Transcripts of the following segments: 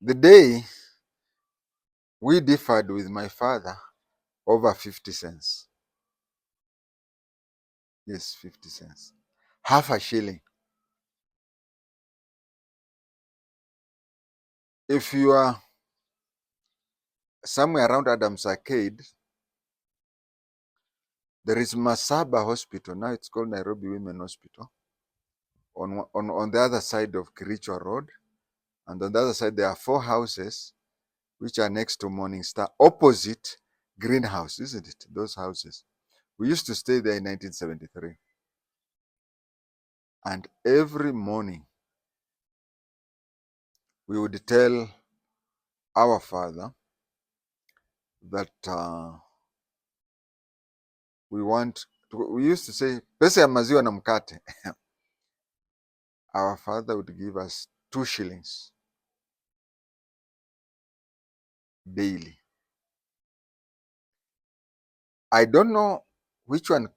The day we differed with my father over 50 cents. Yes, 50 cents. Half a shilling. If you are somewhere around Adams Arcade, there is Masaba Hospital. Now it's called Nairobi Women Hospital. On the other side of Kirichwa Road. And on the other side, there are 4 houses which are next to Morning Star, opposite Greenhouse, isn't it? Those houses. We used to stay there in 1973. And every morning, we would tell our father that we used to say, pesa ya maziwa na mkate. Our father would give us 2 shillings daily. I don't know which one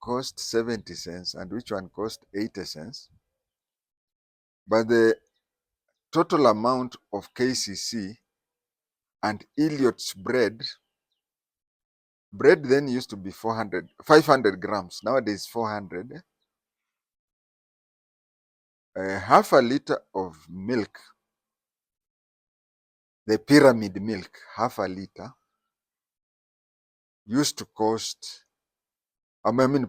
cost 70 cents and which one cost 80 cents, but the total amount of KCC and Elliot's bread then used to be 500 grams. Nowadays, 400. Half a liter of milk, the pyramid milk, half a liter, used to cost,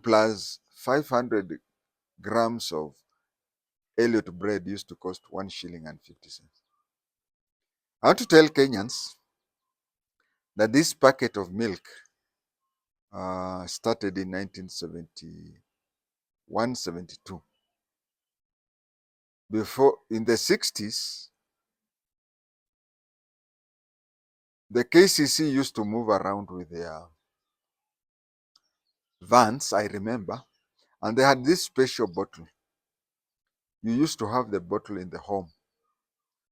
plus 500 grams of Elliot bread used to cost 1 shilling and 50 cents. I want to tell Kenyans that this packet of milk started in 1971, 72. Before, in the 60s, the KCC used to move around with their vans, I remember, and they had this special bottle. You used to have the bottle in the home.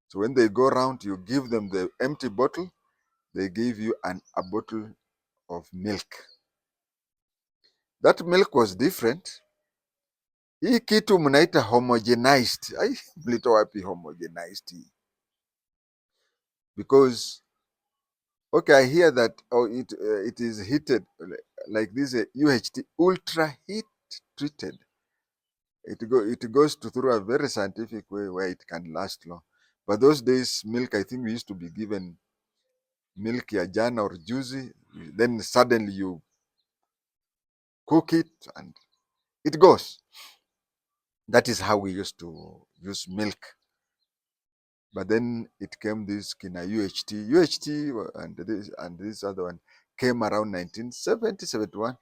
So when they go around, you give them the empty bottle, they give you a bottle of milk. That milk was different. Hii kitu mnaita homogenized. Mlitoa wapi homogenized hii? Because, okay, I hear that it is heated like this UHT, ultra heat treated. It goes through a very scientific way where it can last long. But those days, milk, I think we used to be given milk ya jana or juicy. Then suddenly you cook it and it goes. That is how we used to use milk. But then it came this kina UHT and this other one came around 1970, 71.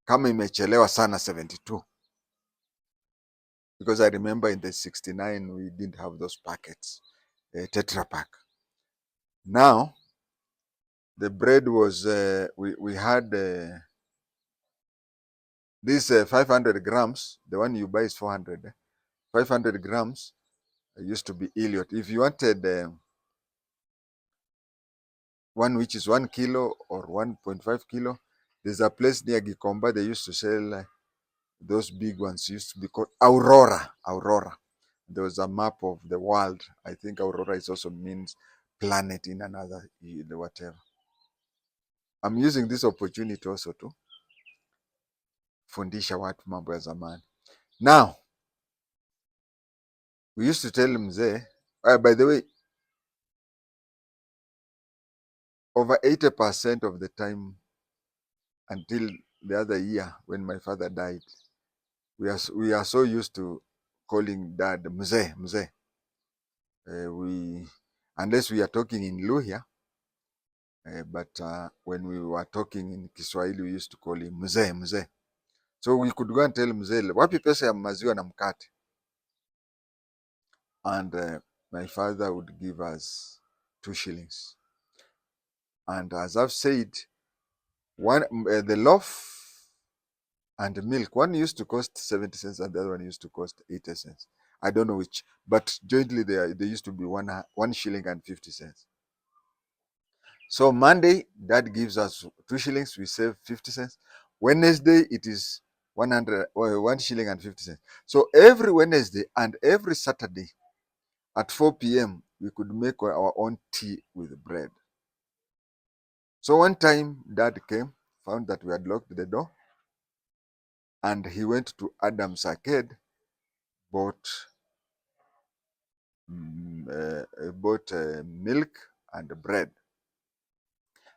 Kama imechelewa sana 72. Because I remember in the 69, we didn't have those packets, Tetra Pak. Now, the bread was, we had this 500 grams, the one you buy is 400. 500 grams used to be Elliot. If you wanted one which is 1 kilo or 1.5 kilo, there's a place near Gikomba, they used to sell those big ones, used to be called Aurora. There was a map of the world. I think Aurora is also means planet in another, whatever. I'm using this opportunity also to fundisha watu mambo ya zamani. Now, we used to tell mzee, by the way, over 80% of the time until the other year when my father died, we are so used to calling dad mzee. Unless we are talking in Luhya, but when we were talking in Kiswahili, we used to call him mzee. So we could go and tell mzee, wapi pesa ya maziwa na mkate? And my father would give us 2 shillings. And as I've said, the loaf and milk, one used to cost 70 cents and the other one used to cost 80 cents. I don't know which, but jointly they used to be 1 shilling and 50 cents. So Monday, Dad gives us 2 shillings, we save 50 cents. Wednesday, it is 1 shilling and 50 cents. So every Wednesday and every Saturday at 4 p.m., we could make our own tea with bread. So one time, Dad came, found that we had locked the door, and he went to Adam's Arcade, bought milk and bread.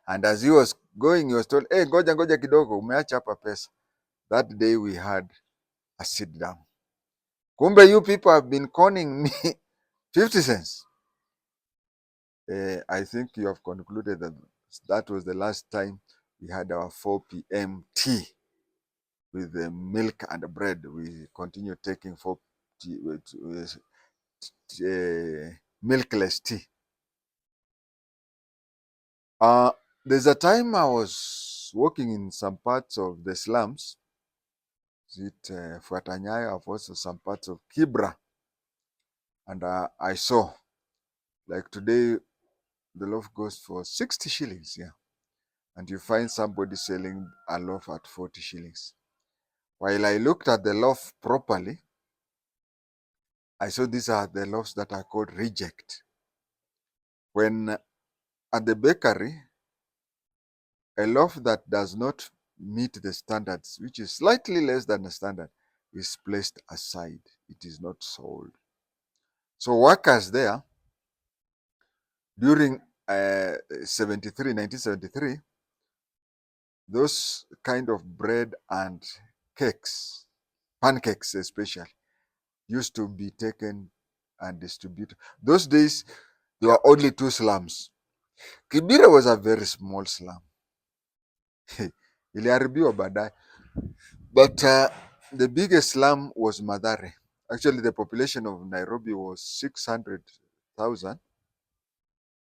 And as he was going, he was told, "Hey, ngoja ngoja kidogo, umeacha hapa pesa." That day we had a sit down. Kumbe, you people have been conning me 50 cents. I think you have concluded that that was the last time we had our 4 p.m. tea with the milk and bread. We continue taking milkless tea. There's a time I was working in some parts of the slums, Fuatanyaya, of also some parts of Kibra, and I saw, like today, the loaf goes for 60 shillings, yeah, and you find somebody selling a loaf at 40 shillings. While I looked at the loaf properly, I saw these are the loaves that are called reject. When at the bakery, a loaf that does not meet the standards, which is slightly less than the standard, is placed aside. It is not sold. So workers there, during 1973, those kind of bread and cakes, pancakes especially, used to be taken and distributed. Those days, there were only 2 slums. Kibera was a very small slum. Iliharibiwa baadaye. But the biggest slum was Mathare. Actually, the population of Nairobi was 600,000,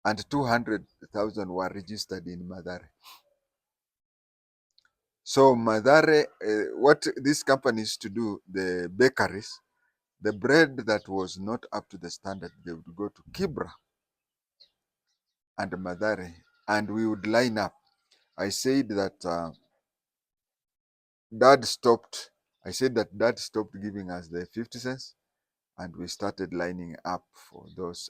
and 200,000 were registered in Mathare. So Mathare, what these companies to do, the bakeries, the bread that was not up to the standard, they would go to Kibra and Mathare, and we would line up. I said that Dad stopped. I said that Dad stopped giving us the 50 cents, and we started lining up for those.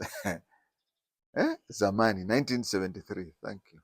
Zamani, 1973. Thank you.